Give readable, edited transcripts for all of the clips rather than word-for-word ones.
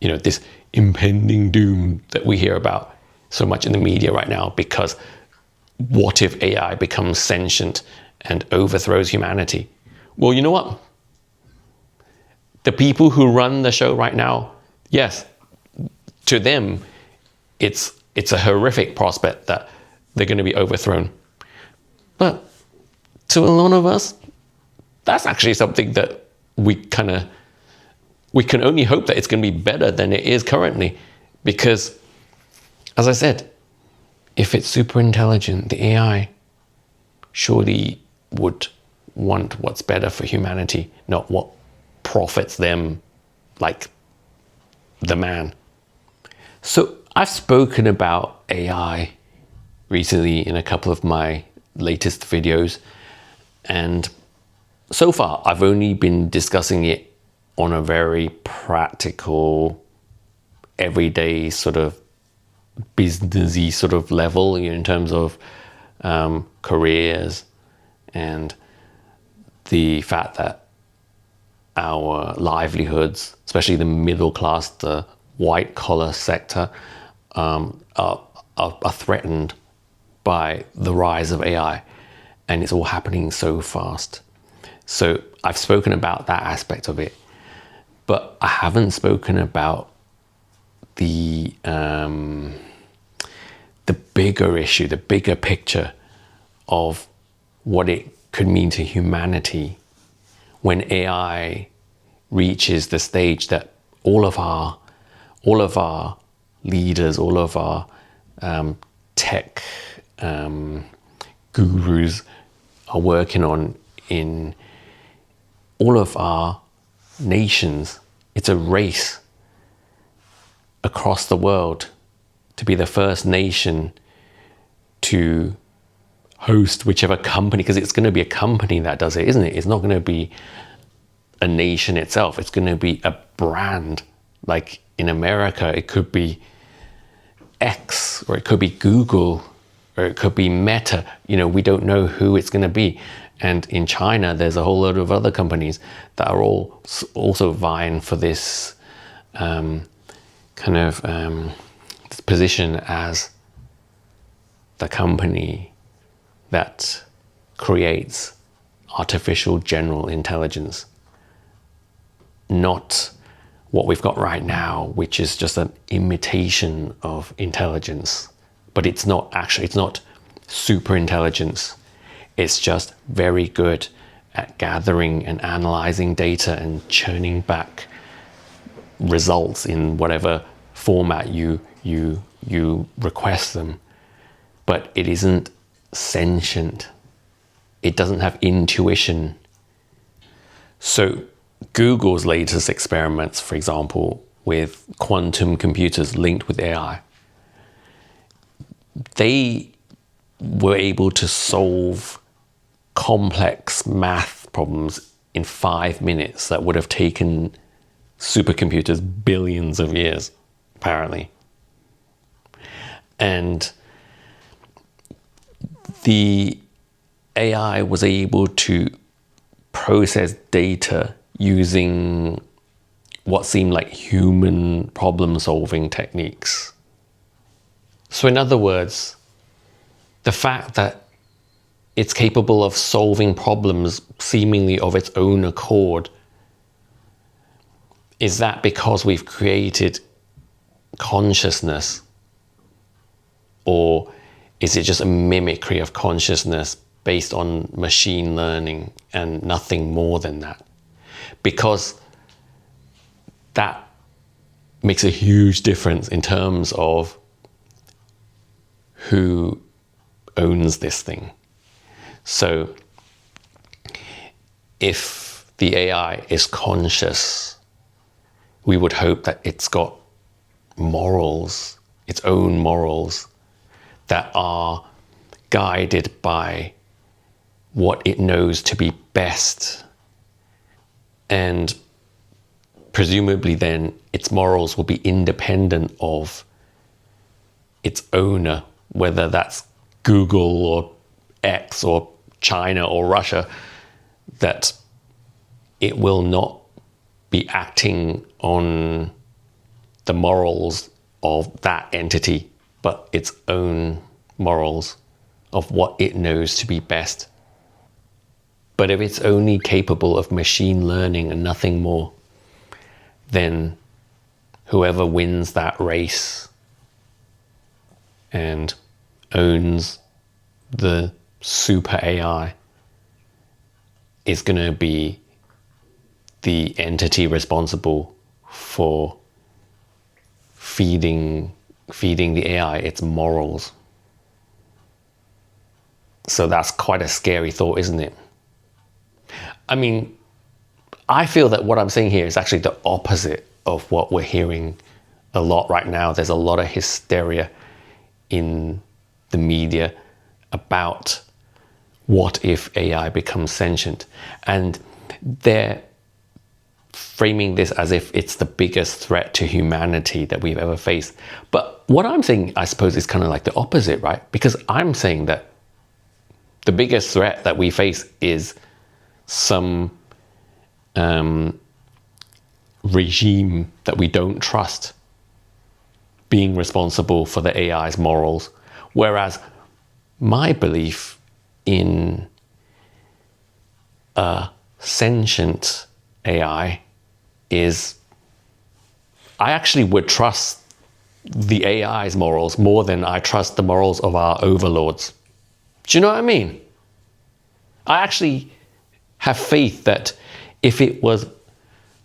this impending doom that we hear about so much in the media right now, because what if AI becomes sentient and overthrows humanity? Well, you know what? The people who run the show right now, yes, to them, it's a horrific prospect that they're going to be overthrown. But to a lot of us, that's actually something that we can only hope that it's going to be better than it is currently. Because, as I said, if it's super intelligent, the AI surely would want what's better for humanity, not what profits them, like the man. So I've spoken about AI recently in a couple of my latest videos, and so far I've only been discussing it on a very practical, everyday sort of businessy sort of level, in terms of careers and the fact that our livelihoods, especially the middle class, the white collar sector, are threatened by the rise of AI, and it's all happening so fast. So I've spoken about that aspect of it, but I haven't spoken about the bigger issue, the bigger picture of what it could mean to humanity when AI reaches the stage that all of our leaders, all of our tech gurus are working on in all of our nations. It's a race across the world to be the first nation to host whichever company, because it's going to be a company that does it, isn't it? It's not going to be a nation itself. It's going to be a brand. Like in America, it could be X, or it could be Google, or it could be Meta. We don't know who it's going to be. And in China, there's a whole load of other companies that are all also vying for this this position as the company that creates artificial general intelligence. Not what we've got right now, which is just an imitation of intelligence. But it's not super intelligence. It's just very good at gathering and analyzing data and churning back results in whatever format you request them. But it isn't sentient. It doesn't have intuition. So Google's latest experiments, for example, with quantum computers linked with AI, they were able to solve complex math problems in 5 minutes that would have taken supercomputers billions of years, apparently. And the AI was able to process data using what seemed like human problem-solving techniques. So in other words, the fact that it's capable of solving problems seemingly of its own accord, is that because we've created consciousness? Or is it just a mimicry of consciousness based on machine learning and nothing more than that? Because that makes a huge difference in terms of who owns this thing. So if the AI is conscious, we would hope that it's got morals, its own morals, that are guided by what it knows to be best. And presumably then its morals will be independent of its owner, whether that's Google or X or China or Russia, that it will not be acting on the morals of that entity, but its own morals of what it knows to be best. But if it's only capable of machine learning and nothing more, then whoever wins that race and owns the super AI is going to be the entity responsible for feeding the AI its morals. So that's quite a scary thought, isn't it? I mean, I feel that what I'm saying here is actually the opposite of what we're hearing a lot right now. There's a lot of hysteria in the media about what if AI becomes sentient. And they're framing this as if it's the biggest threat to humanity that we've ever faced. But what I'm saying, I suppose, is kind of like the opposite, right? Because I'm saying that the biggest threat that we face is some regime that we don't trust being responsible for the AI's morals. Whereas my belief in a sentient AI is I actually would trust the AI's morals more than I trust the morals of our overlords. Do you know what I mean? I actually have faith that if it was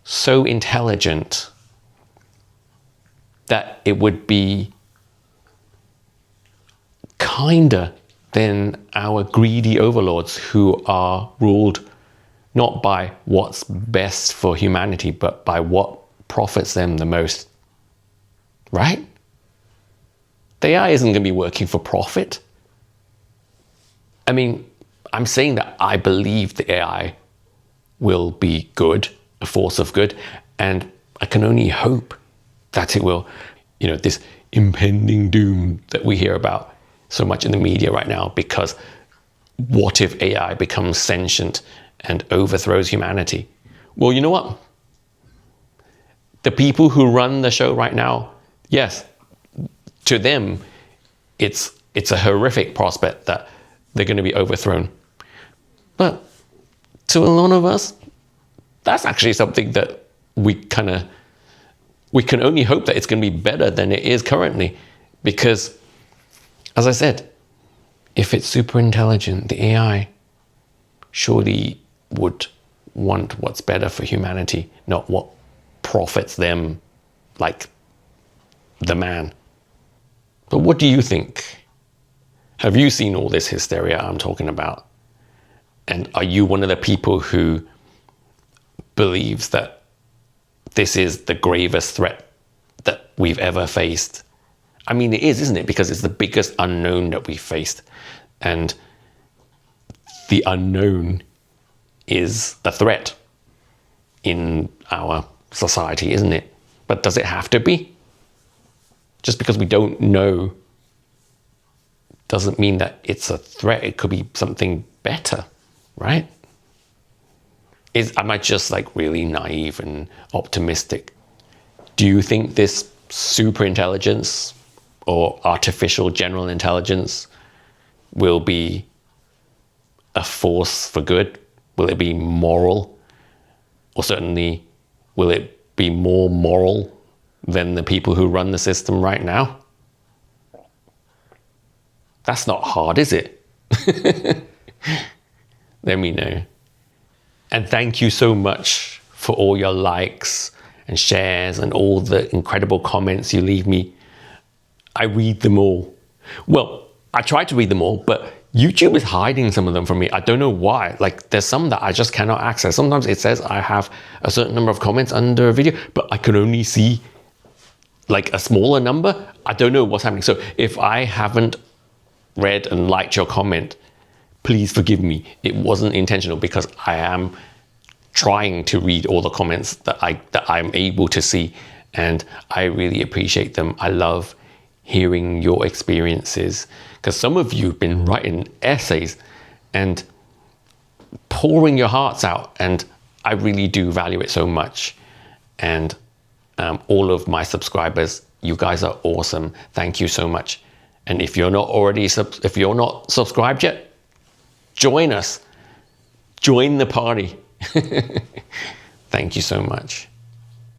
so intelligent that it would be kinder than our greedy overlords who are ruled not by what's best for humanity, but by what profits them the most. Right? The AI isn't going to be working for profit. I mean, I'm saying that I believe the AI will be good, a force of good, and I can only hope that it will. You know, this impending doom that we hear about so much in the media right now, because what if AI becomes sentient and overthrows humanity? Well, you know what? The people who run the show right now, yes, to them, it's a horrific prospect that they're going to be overthrown. But to a lot of us, that's actually something that we can only hope that it's going to be better than it is currently. Because, as I said, if it's super intelligent, the AI surely would want what's better for humanity, not what profits them, like the man. But what do you think? Have you seen all this hysteria I'm talking about? And are you one of the people who believes that this is the gravest threat that we've ever faced? I mean, it is, isn't it? Because it's the biggest unknown that we've faced. And the unknown is a threat in our society, isn't it? But does it have to be? Just because we don't know doesn't mean that it's a threat. It could be something better, right? Am I just like really naive and optimistic? Do you think this super intelligence or artificial general intelligence will be a force for good? Will it be moral? Or certainly, will it be more moral than the people who run the system right now? That's not hard, is it? Let me know. And thank you so much for all your likes and shares and all the incredible comments you leave me. I read them all. Well, I try to read them all, but YouTube is hiding some of them from me. I don't know why. Like, there's some that I just cannot access. Sometimes it says I have a certain number of comments under a video, but I can only see like a smaller number. I don't know what's happening. So if I haven't read and liked your comment, please forgive me. It wasn't intentional, because I am trying to read all the comments that I'm able to see, and I really appreciate them. I love hearing your experiences, because some of you have been writing essays and pouring your hearts out, and I really do value it so much. And all of my subscribers. You guys are awesome. Thank you so much. And if you're not subscribed yet, join us. Join the party. Thank you so much.